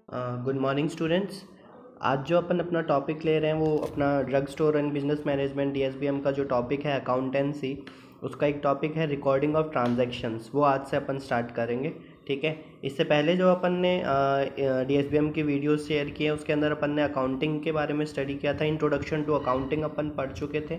Good morning students. आज जो अपन अपना टॉपिक ले रहे हैं वो अपना drug store and business management DSBM का जो टॉपिक है अकाउंटेंसी, उसका एक टॉपिक है रिकॉर्डिंग ऑफ ट्रांजैक्शंस। वो आज से अपन स्टार्ट करेंगे। ठीक है। इससे पहले जो अपन ने DSBM की वीडियोस शेयर किए उसके अंदर अपन ने अकाउंटिंग के बारे में स्टडी किया था। इंट्रोडक्शन टू अकाउंटिंग अपन पढ़ चुके थे,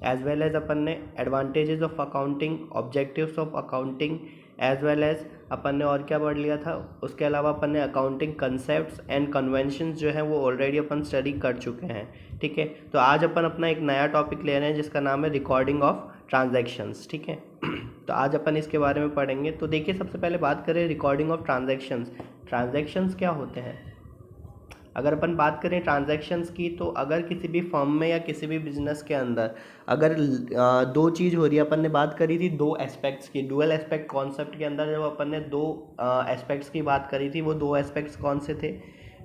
एज वेल एज अपन ने advantages of accounting, objectives of accounting, as well as अपन ने और क्या पढ़ लिया था। उसके अलावा अपन ने अकाउंटिंग कंसेप्ट्स एंड कन्वेंशंस जो हैं वो ऑलरेडी अपन स्टडी कर चुके हैं। ठीक है। तो आज अपन अपना एक नया टॉपिक ले रहे हैं जिसका नाम है रिकॉर्डिंग ऑफ ट्रांजैक्शंस। ठीक है। तो आज अपन इसके बारे में पढ़ेंगे। तो देखिए, सबसे पहले बात करें रिकॉर्डिंग ऑफ ट्रांजैक्शंस। ट्रांजैक्शंस क्या होते हैं? अगर अपन बात करें ट्रांजैक्शंस की, तो अगर किसी भी फर्म में या किसी भी बिजनेस के अंदर अगर दो चीज़ हो रही है, अपन ने बात करी थी दो एस्पेक्ट्स की, डुअल एस्पेक्ट कॉन्सेप्ट के अंदर जब अपन ने दो एस्पेक्ट्स की बात करी थी, वो दो एस्पेक्ट्स कौन से थे?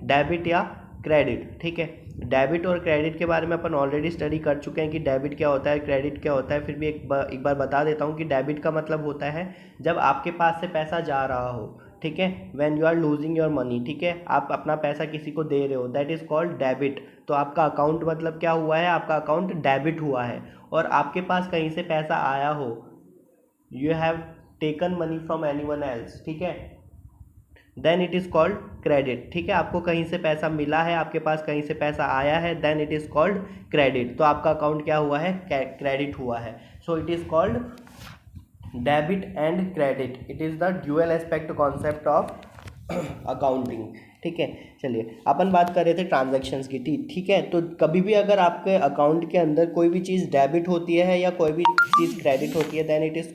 डेबिट या क्रेडिट। ठीक है। डेबिट और क्रेडिट के बारे में अपन ऑलरेडी स्टडी कर चुके हैं कि डेबिट क्या होता है, क्रेडिट क्या होता है। फिर भी एक बार बता देता हूँ कि डेबिट का मतलब होता है जब आपके पास से पैसा जा रहा हो। ठीक है। When you are losing your money, ठीक है, आप अपना पैसा किसी को दे रहे हो, दैट इज़ कॉल्ड डेबिट। तो आपका अकाउंट मतलब क्या हुआ है? आपका अकाउंट डेबिट हुआ है। और आपके पास कहीं से पैसा आया हो, you have taken money from anyone else, ठीक है, then it is called credit. ठीक है। आपको कहीं से पैसा मिला है, आपके पास कहीं से पैसा आया है, then it is called credit. तो आपका अकाउंट क्या हुआ है? क्रेडिट हुआ है। So it is called debit and credit. It is the dual aspect concept of accounting. ठीक है। चलिए, अपन बात कर रहे थे ट्रांजैक्शंस की। ठीक है। तो कभी भी अगर आपके अकाउंट के अंदर कोई भी चीज़ डेबिट होती है या कोई भी चीज़ क्रेडिट होती है, then it is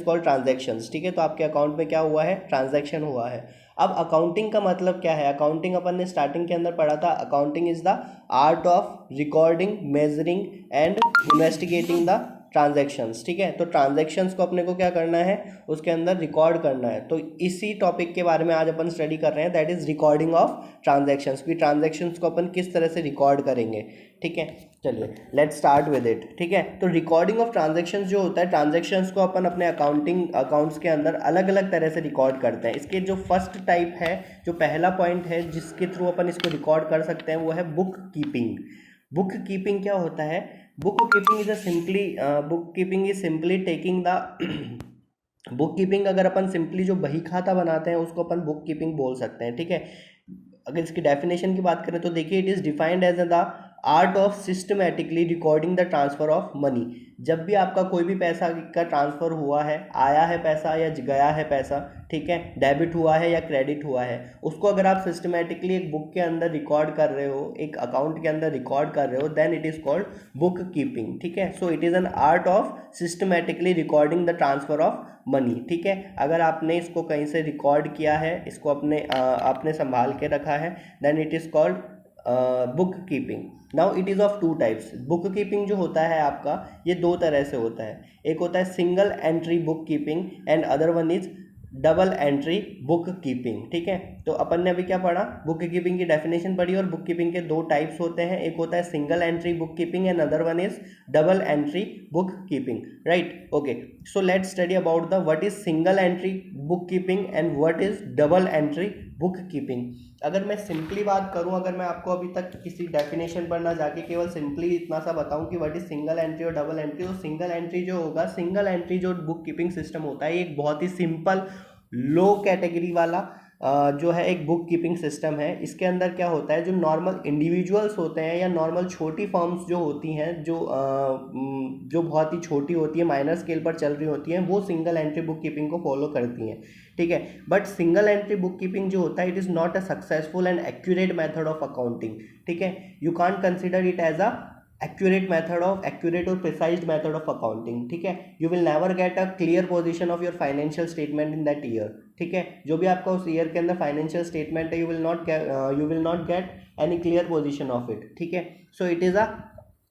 called transactions. ठीक है। तो आपके अकाउंट में क्या हुआ है? ट्रांजैक्शन हुआ है। अब अकाउंटिंग का मतलब क्या है? अकाउंटिंग अपन ने स्टार्टिंग के अंदर पढ़ा था। Accounting is the art of recording, measuring and investigating the transactions. ठीक है। तो ट्रांजैक्शंस को अपने को क्या करना है? उसके अंदर रिकॉर्ड करना है। तो इसी टॉपिक के बारे में आज अपन स्टडी कर रहे हैं, that is recording of transactions. कि ट्रांजैक्शंस को अपन किस तरह से रिकॉर्ड करेंगे। ठीक है। चलिए, लेट्स स्टार्ट विद इट। ठीक है। तो रिकॉर्डिंग ऑफ ट्रांजैक्शंस जो होता है, ट्रांजैक्शंस को अपन अपने अकाउंट्स के अंदर अलग अलग तरह से रिकॉर्ड करते हैं। इसके जो फर्स्ट टाइप है, जो पहला पॉइंट है जिसके थ्रू अपन इसको रिकॉर्ड कर सकते हैं, वो है बुक कीपिंग। बुक कीपिंग क्या होता है? Book keeping is simply taking the book keeping, अगर अपन सिंपली जो बही खाता बनाते हैं उसको अपन बुक कीपिंग बोल सकते हैं। ठीक है। अगर इसकी डेफिनेशन की बात करें तो देखिए, it is defined as the art of systematically recording the transfer of money. जब भी आपका कोई भी पैसा का ट्रांसफ़र हुआ है, आया है पैसा या गया है पैसा, ठीक है, डेबिट हुआ है या क्रेडिट हुआ है, उसको अगर आप सिस्टमेटिकली एक बुक के अंदर रिकॉर्ड कर रहे हो, एक अकाउंट के अंदर रिकॉर्ड कर रहे हो, then it is called book keeping. ठीक है। So it is an art of systematically recording the transfer of money. ठीक है। अगर आपने इसको कहीं से रिकॉर्ड किया है, इसको आपने संभाल के रखा है, then it is called book keeping. Now it is of two types. Book keeping जो होता है आपका, ये दो तरह से होता है। एक होता है single entry book keeping and other one is double entry book keeping. ठीक है। तो अपन ने अभी क्या पढ़ा? बुक कीपिंग की डेफिनेशन पढ़ी, और बुक कीपिंग के दो टाइप्स होते हैं। एक होता है single entry book keeping and other one is double entry book keeping. Right. Okay. So let's study about the what is single entry book keeping and what is double entry book keeping. अगर मैं simply बात करूं, अगर मैं आपको अभी तक किसी डेफिनेशन पर ना जाके केवल सिंपली इतना सा बताऊं कि व्हाट इज सिंगल एंट्री और डबल एंट्री, तो सिंगल एंट्री जो होगा, सिंगल एंट्री जो बुक कीपिंग सिस्टम होता है, ये एक बहुत ही सिंपल लो कैटेगरी वाला जो है एक बुक कीपिंग सिस्टम है। इसके अंदर क्या होता है, जो नॉर्मल इंडिविजुअल्स होते हैं या नॉर्मल छोटी फर्म्स जो होती हैं, जो बहुत ही छोटी होती है, माइनर स्केल पर चल रही होती हैं, वो सिंगल एंट्री बुक कीपिंग को फॉलो करती हैं। ठीक है। But single entry book keeping जो होता है, it is not a successful and accurate method of accounting. ठीक है। You can't consider it as a accurate or precise method of accounting. ठीक है। you will never get a clear position of your financial statement in that year. ठीक है। जो भी आपका उस ईयर के अंदर फाइनेंशियल स्टेटमेंट है, you will not get any clear position of it. ठीक है। so it is a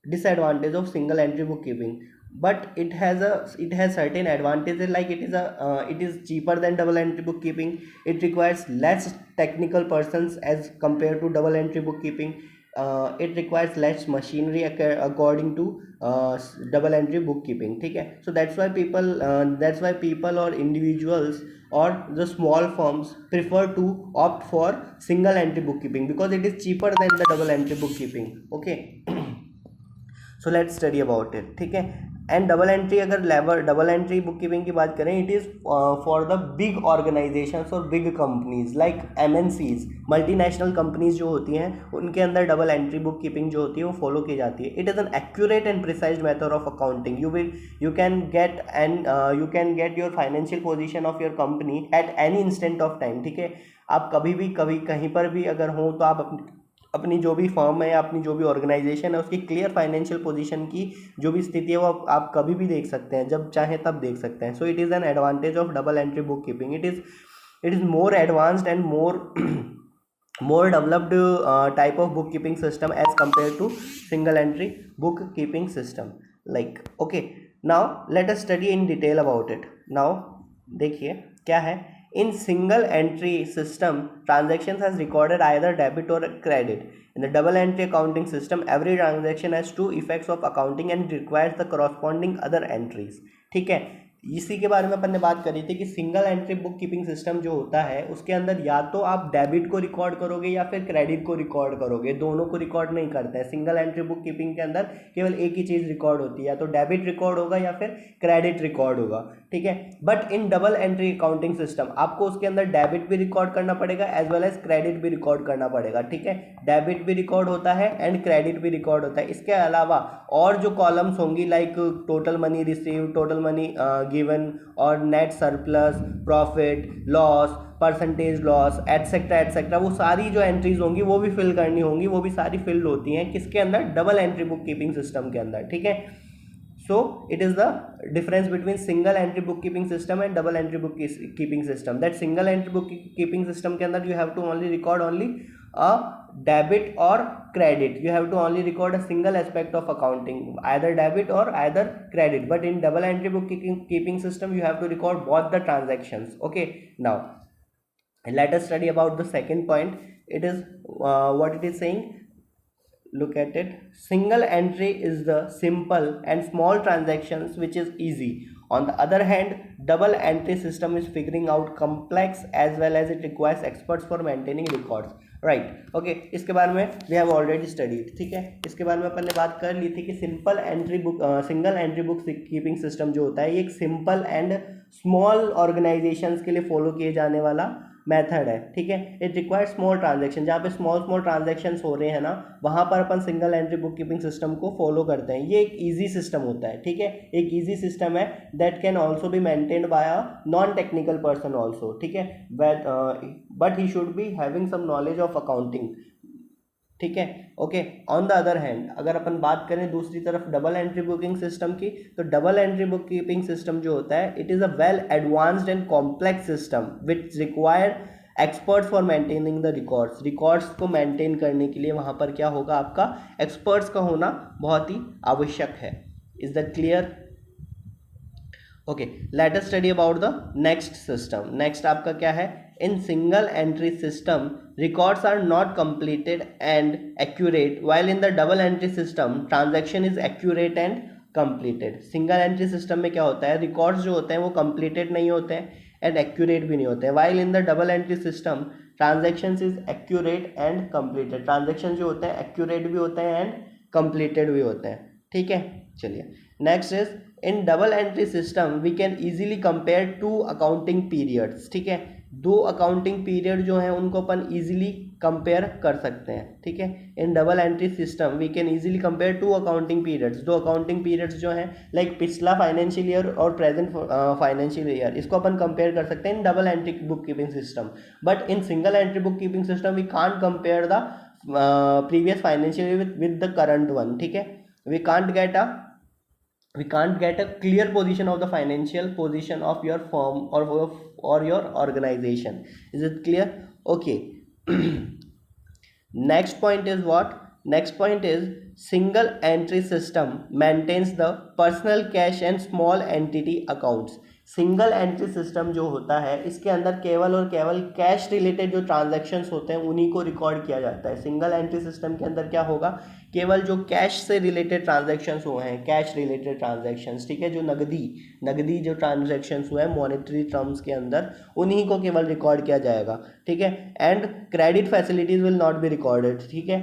disadvantage of single entry bookkeeping, but it has certain advantages, like it is cheaper than double entry bookkeeping. It requires less technical persons as compared to double entry bookkeeping. It requires less machinery according to double entry book keeping. ठीक है। So that's why people और individuals or the small firms prefer to opt for single entry bookkeeping because it is cheaper than the double entry bookkeeping. Okay. So let's study about it, ठीक है. And double entry, अगर level double entry book keeping की बात करें, it is for the big organisations और big companies like MNCs, multinational companies जो होती हैं, उनके अंदर डबल एंट्री बुक कीपिंग जो होती है वो फॉलो की जाती है. It is an accurate and precise method of accounting. You can get your financial position of your company at any instant of time, ठीक है. आप कभी भी कहीं पर भी अगर हो तो आप अपनी जो भी फर्म है या अपनी जो भी ऑर्गेनाइजेशन है उसकी क्लियर फाइनेंशियल पोजीशन की जो भी स्थिति है वो आप कभी भी देख सकते हैं, जब चाहे तब देख सकते हैं. सो it is an advantage of double entry book keeping. It is more advanced and more developed type of bookkeeping system as compared to single entry bookkeeping system. Like, okay, now let us study in detail about it. Now देखिए क्या है. In single entry system, transactions has recorded either debit or credit. In the double entry accounting system, every transaction has two effects of accounting and requires the corresponding other entries. ठीक है. इसी के बारे में अपन ने बात करी थी कि single entry book keeping system जो होता है उसके अंदर या तो आप डेबिट को रिकॉर्ड करोगे या फिर क्रेडिट को रिकॉर्ड करोगे, दोनों को रिकॉर्ड नहीं करते हैं. सिंगल एंट्री बुक कीपिंग के अंदर केवल एक ही चीज़ रिकॉर्ड होती है, या तो डेबिट रिकॉर्ड होगा या फिर क्रेडिट रिकॉर्ड होगा, ठीक है. But in double entry accounting system आपको उसके अंदर डेबिट भी रिकॉर्ड करना पड़ेगा एज वेल एज क्रेडिट भी रिकॉर्ड करना पड़ेगा, ठीक है. डेबिट भी रिकॉर्ड होता है एंड क्रेडिट भी रिकॉर्ड होता है. इसके अलावा और जो कॉलम्स होंगी like total money receive, total money given और net surplus, profit, loss, percentage loss, etcetera etcetera, वो सारी जो एंट्रीज होंगी वो भी फिल करनी होंगी, वो भी सारी फिल होती हैं किसके अंदर, double entry book keeping system के अंदर, ठीक है. So it is the difference between single entry book keeping system and double entry book keeping system. That single entry book keeping system के अंदर you have to only record only a debit or credit. You have to only record a single aspect of accounting, either debit or either credit. But in double entry book keeping system you have to record both the transactions. Okay, now let us study about the second point. It is what it is saying. Look at it. Single entry is the simple and small transactions which is easy. On the other hand, double entry system is figuring out complex as well as it requires experts for maintaining records. Right, okay. इसके बारे में we have already studied, ठीक है. इसके बारे में अपन ने बात कर ली थी कि simple entry book single entry book keeping system जो होता है ये एक सिंपल एंड स्मॉल ऑर्गेनाइजेशंस के लिए फॉलो किए जाने वाला मेथड है, ठीक है. इट रिक्वायर्स स्मॉल ट्रांजेक्शन, जहाँ पे स्मॉल ट्रांजेक्शंस हो रहे हैं ना वहाँ पर अपन single entry book keeping system को फॉलो करते हैं. ये एक ईजी सिस्टम होता है, ठीक है. एक ईजी सिस्टम है that can also be maintained by a non technical person also, ठीक है. But he should be having some knowledge of accounting, ठीक है. Okay. On the other hand अगर अपन बात करें दूसरी तरफ डबल एंट्री बुकिंग सिस्टम की, तो double entry book keeping system जो होता है it is a well advanced and complex system which require experts for maintaining the records. Records को मेंटेन करने के लिए वहाँ पर क्या होगा, आपका एक्सपर्ट्स का होना बहुत ही आवश्यक है. Is that clear? Okay, let us study about the next system. Next आपका क्या है, in single entry system records are not completed and accurate, while in the double entry system transaction is accurate and completed. Single entry system में क्या होता है, records जो होते हैं वो completed नहीं होते हैं एंड एक्यूरेट भी नहीं होते हैं. while in the double entry system transactions is accurate and completed. Transaction जो होते हैं एक्यूरेट भी होते हैं एंड completed भी होते हैं, ठीक है. चलिए, next is in double entry system we can easily compare two accounting periods, ठीक है. दो अकाउंटिंग पीरियड जो हैं उनको अपन इजीली कंपेयर कर सकते हैं, ठीक है. In double entry system we can easily compare two accounting periods. दो अकाउंटिंग पीरियड्स जो हैं लाइक पिछला फाइनेंशियल ईयर और प्रेजेंट फाइनेंशियल ईयर, इसको अपन कंपेयर कर सकते हैं in double entry book keeping system. But in single entry book keeping system we can't compare the previous financial year with the current one, ठीक है. we can't get a clear position of the financial position of your firm or your organization. Is it clear? Okay. Next point is what? Next point is single entry system maintains the personal cash and small entity accounts. Single entry system जो होता है इसके अंदर केवल और केवल cash related जो transactions होते हैं उन्हीं को रिकॉर्ड किया जाता है. सिंगल एंट्री सिस्टम के अंदर क्या होगा केवल जो कैश से रिलेटेड ट्रांजैक्शंस हुए हैं, कैश रिलेटेड ट्रांजैक्शंस, ठीक है, जो नगदी नगदी जो ट्रांजैक्शंस हुए हैं मॉनेटरी टर्म्स के अंदर, उन्हीं को केवल रिकॉर्ड किया जाएगा, ठीक है। And credit facilities will not be recorded, ठीक है।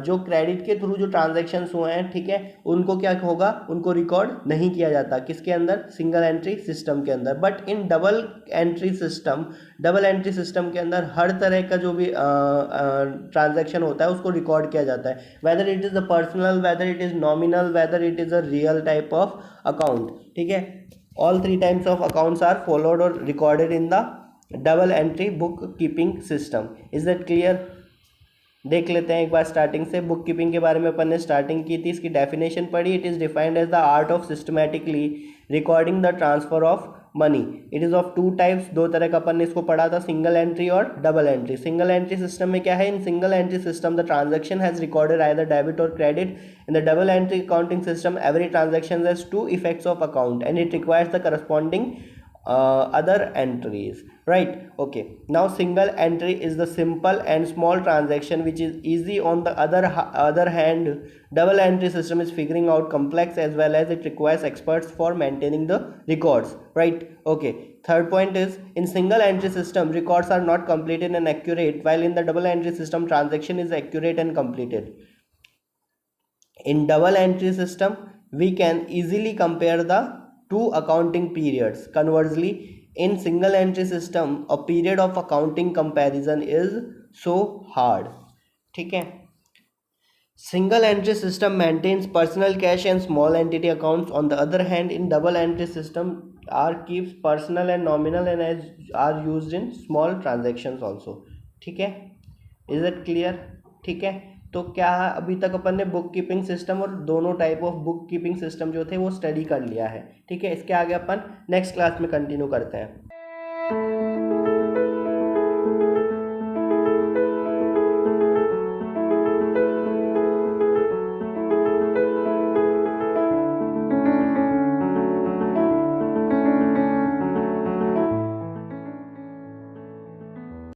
जो क्रेडिट के थ्रू जो ट्रांजैक्शंस हुए हैं, ठीक है, उनको क्या होगा, उनको रिकॉर्ड नहीं किया जाता, किसके अंदर, सिंगल एंट्री सिस्टम के अंदर। But in double entry system के अंदर हर तरह का जो भी ट्रांजैक्शन होता है उसको रिकॉर्ड किया जाता है, whether it is a personal, whether it is nominal, whether it is a real type of account, ठीक है। All three types of accounts are followed और recorded in the double entry book keeping system. Is that clear? देख लेते हैं एक बार starting से। Bookkeeping के बारे में अपन ने स्टार्टिंग की थी, इसकी डेफिनेशन पढ़ी। It is defined as the art of systematically recording the transfer of money. It is of two types, दो तरह का अपन ने इसको पढ़ा था, सिंगल एंट्री और double entry. Single entry system में क्या है, in single entry system the transaction has recorded either debit और credit. In the double entry accounting system every transaction has two effects of account and it requires the corresponding other entries, right? Okay, now single entry is the simple and small transaction which is easy. On the other hand, double entry system is figuring out complex as well as it requires experts for maintaining the records, right? Okay, third point is in single entry system records are not completed and accurate, while in the double entry system transaction is accurate and completed. In double entry system, we can easily compare the two accounting periods. Conversely, in single entry system, a period of accounting comparison is so hard. ठीक है। Single entry system maintains personal cash and small entity accounts. On the other hand, in double entry system, are keeps personal and nominal and are used in small transactions also. ठीक है, is it clear? ठीक है, तो क्या अभी तक अपन ने book keeping system और दोनों type of book keeping system जो थे वो स्टडी कर लिया है, ठीक है। इसके आगे अपन नेक्स्ट क्लास में कंटिन्यू करते हैं।